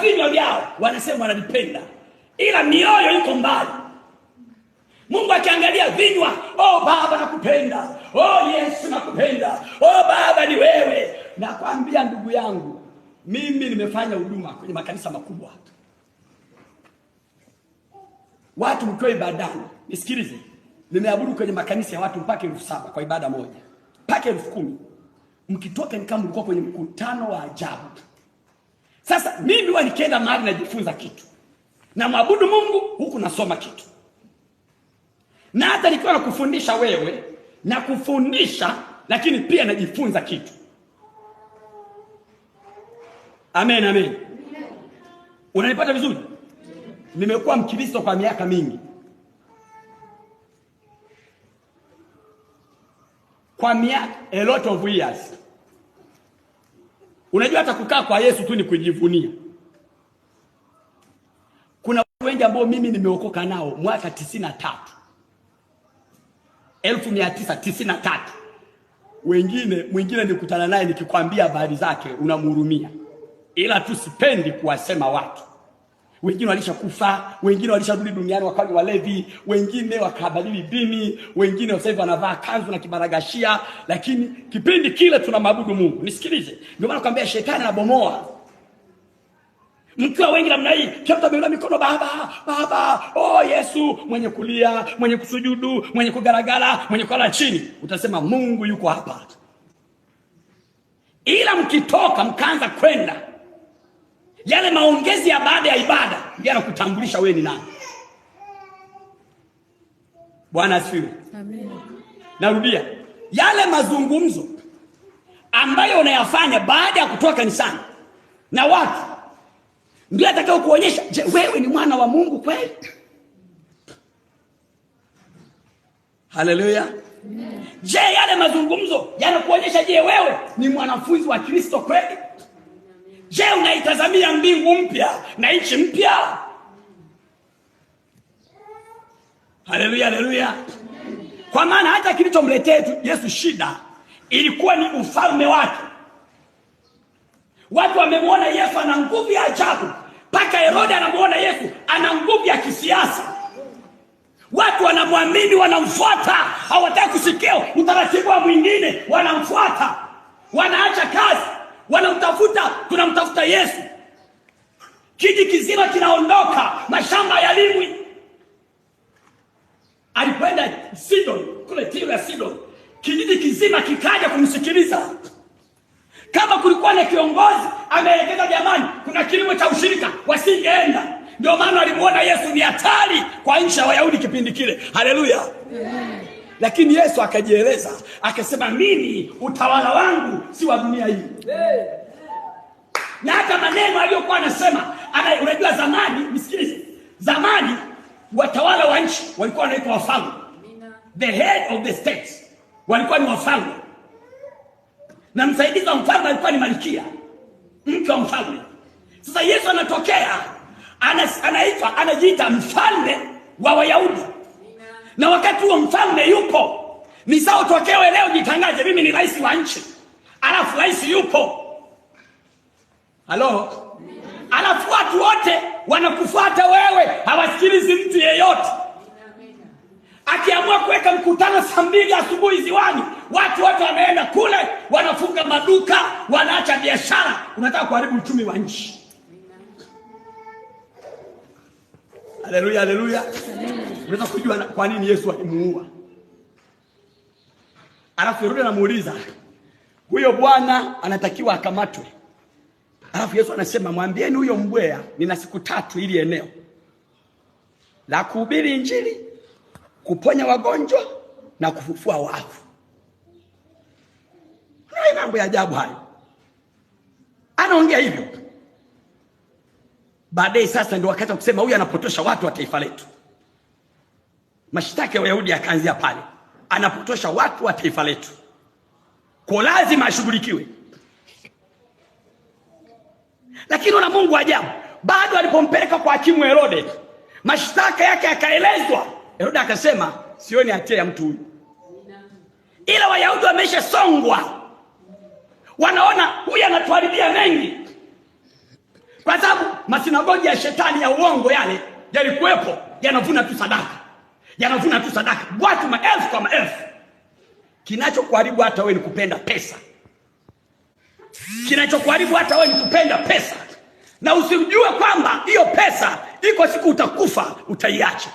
vinywa vyao wanasema wananipenda, ila mioyo iko mbali. Mungu akiangalia vinywa, oh Baba nakupenda, oh Yesu nakupenda, oh Baba ni wewe. Nakwambia ndugu yangu, mimi nimefanya huduma kwenye makanisa makubwa. Watu mkiwa ibadani, nisikilize, nimeabudu kwenye makanisa ya watu mpaka 7,000 kwa ibada moja, mpaka 10,000. Mkitoka ni kama mlikuwa kwenye mkutano wa ajabu. Sasa mimi huwa nikienda mahali najifunza kitu, na mwabudu Mungu huku nasoma kitu, na hata nikiwa nakufundisha wewe na kufundisha, lakini pia najifunza kitu. Amen, amen. Unanipata vizuri? Nimekuwa Mkristo kwa miaka mingi. Kwa miaka, a lot of years. Unajua hata kukaa kwa Yesu tu ni kujivunia. Kuna watu wengi ambao mimi nimeokoka nao mwaka 93. 1993. Mwingine nikutana naye nikikwambia habari zake unamhurumia. Ila tu sipendi kuwasema watu. Wengine walishakufa, wengine walisharudi duniani wakawa walevi, wengine wakabadili dini, wengine sasa hivi wanavaa kanzu na kibaragashia, lakini kipindi kile tunamwabudu Mungu. Nisikilize. Ndio maana nakwambia shetani anabomoa. Mkiwa wengi namna hii, kila mtu ameinua mikono, Baba, Baba, oh Yesu, mwenye kulia, mwenye kusujudu, mwenye kugaragara, mwenye kulala chini, utasema Mungu yuko hapa. Ila mkitoka mkaanza kwenda, yale maongezi ya baada ya ibada ndio yanakutambulisha wewe ni nani. Bwana asifiwe. Amen. Narudia, yale mazungumzo ambayo unayafanya baada ya kutoka kanisani na watu ndio atakao kuonyesha, je, wewe ni mwana wa Mungu kweli? Haleluya. Je, yale mazungumzo yanakuonyesha, je, wewe ni mwanafunzi wa Kristo kweli? Je, unaitazamia mbingu mpya na nchi mpya? Haleluya, haleluya. Kwa maana hata kilichomletea Yesu shida ilikuwa ni ufalme wake. Watu wamemwona Yesu ana nguvu ya ajabu, mpaka Herode anamuona Yesu ana nguvu ya kisiasa. Watu wanamwamini, wanamfuata, hawataka kusikia utaratibu wa mwingine, wanamfuata, wanaacha kazi, wanamtafuta. Tunamtafuta Yesu. Kijiji kizima kinaondoka, mashamba yalimwi. Alipoenda Sidon, kule Tiro ya Sidon, kijiji kizima kikaja kumsikiliza. Kama kulikuwa na kiongozi ameelekeza, jamani, kuna kilimo cha ushirika, wasingeenda. Ndio maana alimuona Yesu ni hatari kwa nchi ya Wayahudi kipindi kile. Haleluya. Lakini Yesu akajieleza, akasema mimi utawala wangu si wa dunia hii. Na hata maneno aliyokuwa anasema, unajua zamani, msikilize, zamani watawala wa nchi walikuwa wanaitwa wafalme. The head of the state walikuwa ni wafalme. Na msaidizi wa mfalme alikuwa ni malkia, mke wa mfalme. Sasa Yesu anatokea, anajiita mfalme wa Wayahudi. Na wakati huo mfalme yupo, ni sawa tokewe leo jitangaje, mimi ni rais wa nchi, alafu rais yupo. Halo? Alafu watu wote wanakufuata wewe, hawasikilizi mtu yeyote. Akiamua kuweka mkutano saa 2 asubuhi ziwani, watu wote wameenda kule, wanafunga maduka, wanaacha biashara. Unataka kuharibu uchumi wa nchi. Haleluya, haleluya. Unataka kujua kwa nini Yesu alimuua. Alafu Herode anamuuliza, huyo bwana anatakiwa akamatwe. Alafu Yesu anasema, mwambieni huyo mbwea nina siku 3 ili eneo la kuhubiri Injili, kuponya wagonjwa na kufufua wafu. Ni mambo ya ajabu hayo. Anaongea hivyo. Baadaye sasa ndio wakati kusema huyu anapotosha watu wa taifa letu. Mashtaka ya Wayahudi yakaanzia pale. Anapotosha watu wa taifa letu, kwa lazima ashughulikiwe. Lakini na Mungu ajabu, bado alipompeleka kwa hakimu Herode, mashtaka yake yakaelezwa. Herode akasema sioni hatia ya mtu huyu. Ila Wayahudi wameshasongwa, wanaona huyu anatuharibia mengi. kwa sababu masinagogi ya shetani ya uongo yale yalikuwepo, yanavuna tu sadaka, watu maelfu kwa maelfu. Kinachokuharibu hata wewe ni kupenda pesa. Kinachokuharibu hata wewe ni kupenda pesa, na usijue kwamba hiyo pesa iko siku utakufa, utaiacha.